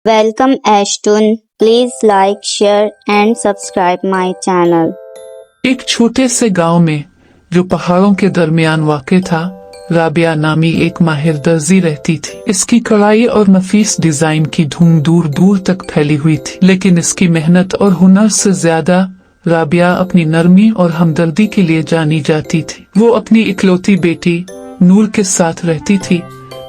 Welcome Ashtun. Please like, share and subscribe my channel. एक छोटे से गांव में जो पहाड़ों के दरमियान वाक़ था, राबिया नामी एक माहिर दर्जी रहती थी। इसकी कढ़ाई और नफीस डिजाइन की धूम दूर दूर तक फैली हुई थी, लेकिन इसकी मेहनत और हुनर से ज्यादा राबिया अपनी नरमी और हमदर्दी के लिए जानी जाती थी। वो अपनी इकलौती बेटी नूर के साथ रहती थी,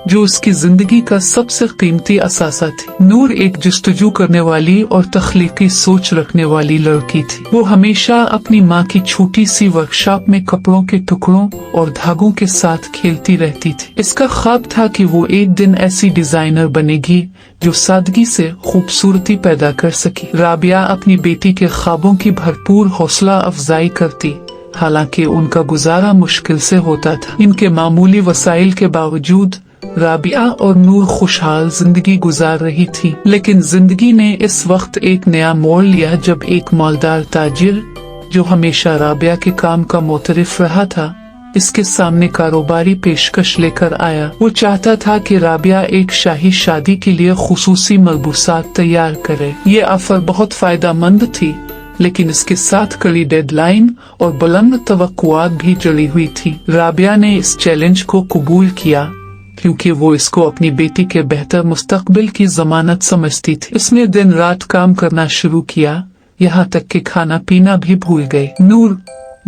जो उसकी जिंदगी का सबसे कीमती असासा थी। नूर एक जस्तजू करने वाली और तख्लीकी सोच रखने वाली लड़की थी। वो हमेशा अपनी माँ की छोटी सी वर्कशॉप में कपड़ों के टुकड़ों और धागों के साथ खेलती रहती थी। इसका ख्वाब था कि वो एक दिन ऐसी डिजाइनर बनेगी जो सादगी से खूबसूरती पैदा कर सके। राबिया अपनी बेटी के ख्वाबों की भरपूर हौसला अफजाई करती, हालांकि उनका गुजारा मुश्किल से होता था। इनके मामूली वसाइल के बावजूद राबिया और नूर खुशहाल जिंदगी गुजार रही थी। लेकिन जिंदगी ने इस वक्त एक नया मोड़ लिया जब एक मालदार ताजिर, जो हमेशा राबिया के काम का मोतरिफ रहा था, इसके सामने कारोबारी पेशकश लेकर आया। वो चाहता था कि राबिया एक शाही शादी के लिए खुसूसी मलबूसात तैयार करे। ये ऑफर बहुत फायदेमंद थी, लेकिन इसके साथ कड़ी डेडलाइन और बुलंद तवक्कुआत भी जुड़ी हुई थी। राबिया ने इस चैलेंज को कबूल किया क्योंकि वो इसको अपनी बेटी के बेहतर मुस्तकबिल की जमानत समझती थी। इसने दिन रात काम करना शुरू किया, यहाँ तक कि खाना पीना भी भूल गई। नूर,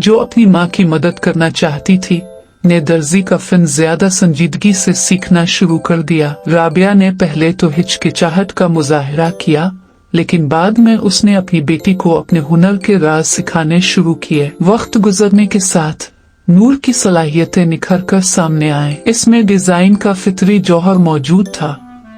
जो अपनी माँ की मदद करना चाहती थी, ने दर्जी का फन ज्यादा संजीदगी से सीखना शुरू कर दिया। राबिया ने पहले तो हिचकिचाहट का मुजाहिरा किया, लेकिन बाद में उसने अपनी बेटी को अपने हुनर के राज सिखाने शुरू किए। वक्त गुजरने के साथ नूर की सलाहियतें निखर कर सामने आए। इसमें डिजाइन का फितरी जौहर मौजूद था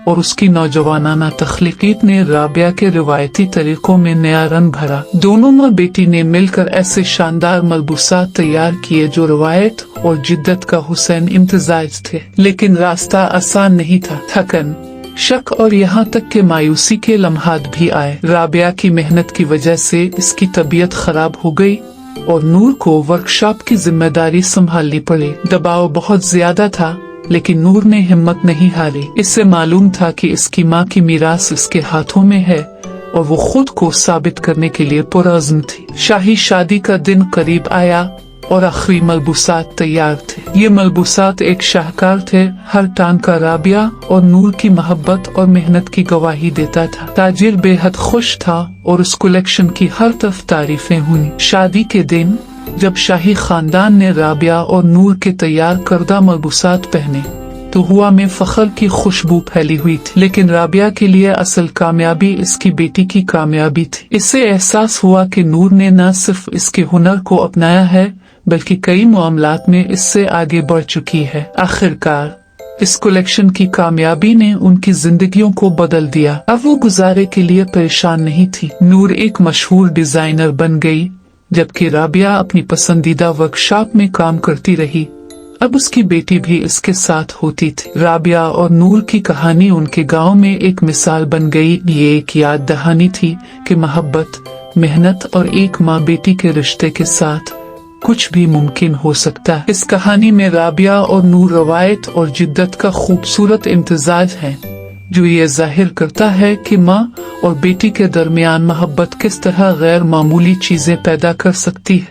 और उसकी नौजवानाना तख्लीकीत ने राबिया के रिवायती तरीकों में नया रंग भरा। दोनों माँ बेटी ने मिलकर ऐसे शानदार मलबूसात तैयार किए जो रिवायत और जिद्दत का हुसैन इम्तिजाज थे। लेकिन रास्ता आसान नहीं था। थकन, शक और यहाँ तक के मायूसी के लम्हात भी आए। राबिया की मेहनत की वजह से इसकी तबीयत खराब हो गई और नूर को वर्कशॉप की जिम्मेदारी संभालनी पड़ी। दबाव बहुत ज्यादा था, लेकिन नूर ने हिम्मत नहीं हारी। इससे मालूम था कि इसकी माँ की मीरास इसके हाथों में है और वो खुद को साबित करने के लिए पुरअज़्म थी। शाही शादी का दिन करीब आया और आखिरी मलबूसात तैयार थे। ये मलबूसात एक शाहकार थे। हर टांका राबिया और नूर की मोहब्बत और मेहनत की गवाही देता था। ताजिर बेहद खुश था और उस कलेक्शन की हर तरफ तारीफें हुई। शादी के दिन जब शाही खानदान ने राबिया और नूर के तैयार करदा मलबूसात पहने, तो हुआ में फख्र की खुशबू फैली हुई थी। लेकिन राबिया के लिए असल कामयाबी इसकी बेटी की कामयाबी थी। इससे एहसास हुआ कि नूर ने न सिर्फ इसके हुनर को अपनाया है, बल्कि कई मामलात में इससे आगे बढ़ चुकी है। आखिरकार इस कलेक्शन की कामयाबी ने उनकी जिंदगियों को बदल दिया। अब वो गुजारे के लिए परेशान नहीं थी। नूर एक मशहूर डिजाइनर बन गई, जबकि राबिया अपनी पसंदीदा वर्कशॉप में काम करती रही। अब उसकी बेटी भी इसके साथ होती थी। राबिया और नूर की कहानी उनके गांव में एक मिसाल बन गई। ये एक याद दहानी थी कि मोहब्बत, मेहनत और एक माँ बेटी के रिश्ते के साथ कुछ भी मुमकिन हो सकता है। इस कहानी में राबिया और नूर रवायत और जिद्दत का खूबसूरत इम्तिजाज है, जो ये जाहिर करता है कि माँ और बेटी के दरमियान मोहब्बत किस तरह गैर मामूली चीजें पैदा कर सकती है।